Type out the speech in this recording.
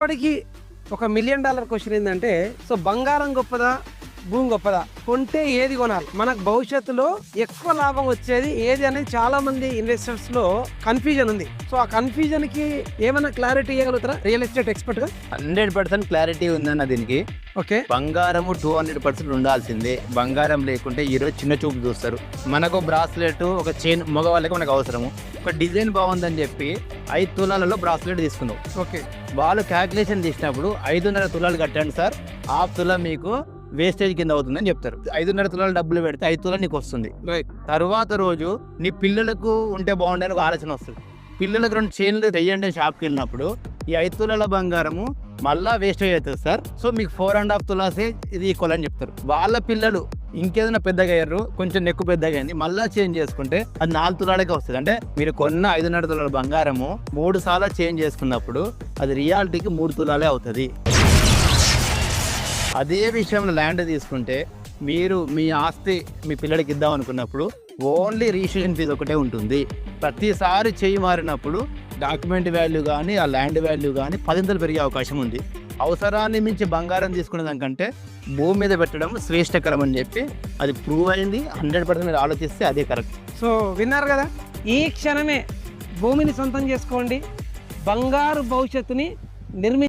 ఎప్పటికీ ఒక $1 million question ఏంటంటే, సో బంగారం గొప్పదా భూమి గొప్పదా, కొంటే ఏది కొనాలి, మనకు భవిష్యత్తులో ఎక్కువ లాభం వచ్చేది ఏది అనేది చాలా మంది ఇన్వెస్టర్స్ లో కన్ఫ్యూజన్ ఉంది. సో ఆ కన్ఫ్యూజన్ కి ఏమైనా క్లారిటీ ఇవ్వగలుగుతారా రియల్ ఎస్టేట్ ఎక్స్పర్ట్ గా? 100% క్లారిటీ ఉందన్న దీనికి. ఓకే, బంగారము 200% ఉండాల్సిందే. బంగారం లేకుంటే ఈరోజు చిన్న చూపు చూస్తారు. మనకు బ్రాస్లెట్, ఒక చైన్ మగవాళ్ళకి మనకు అవసరము. ఒక డిజైన్ బాగుందని చెప్పి 5 తులాలలో బ్రాస్లెట్ తీసుకున్నావు. ఓకే, వాళ్ళు క్యాల్కులేషన్ తీసినప్పుడు 5.5 తులాలు కట్టండి సార్, హాఫ్ తులా మీకు వేస్టేజ్ కింద అవుతుందని చెప్తారు. 5.5 తులాలు డబ్బులు పెడితే 5 తులాలు నీకు వస్తుంది. రైట్. తర్వాత రోజు నీ పిల్లలకు ఉంటే బాగుండే ఒక ఆలోచన వస్తుంది. పిల్లలకు 2 చైన్లు తెయ్యండి షాప్కి వెళ్ళినప్పుడు ఈ 5 తులాల బంగారము మళ్ళా వేస్టేజ్ అవుతుంది సార్. సో మీకు 4.5 తులాసే ఇది ఈక్వల్ అని చెప్తారు. వాళ్ళ పిల్లలు ఇంకేదైనా పెద్దగా అయ్యారు, కొంచెం నెక్కు పెద్దగా అయింది, మళ్ళీ చేంజ్ చేసుకుంటే అది 4 తులాలకే వస్తుంది. అంటే మీరు కొన్న 5.5 తులాల బంగారము 3 సార్లు చేంజ్ చేసుకున్నప్పుడు అది రియాలిటీకి 3 తులాలే అవుతుంది. అదే విషయంలో ల్యాండ్ తీసుకుంటే మీరు మీ ఆస్తి మీ పిల్లడికి ఇద్దాం అనుకున్నప్పుడు ఓన్లీ రిజిస్ట్రేషన్ ఫీజు ఒకటే ఉంటుంది. ప్రతిసారి చేయి మారినప్పుడు డాక్యుమెంట్ వాల్యూ కానీ ఆ ల్యాండ్ వాల్యూ కానీ 10 పెరిగే అవకాశం ఉంది. అవసరాన్ని మించి బంగారం తీసుకునే దానికంటే భూమి మీద పెట్టడం శ్రేష్టకరం అని చెప్పి అది ప్రూవ్ అయింది. 100% మీరు ఆలోచిస్తే అదే కరెక్ట్. సో విన్నారు కదా, ఈ క్షణమే భూమిని సొంతం చేసుకోండి, బంగారు భవిష్యత్తుని నిర్మి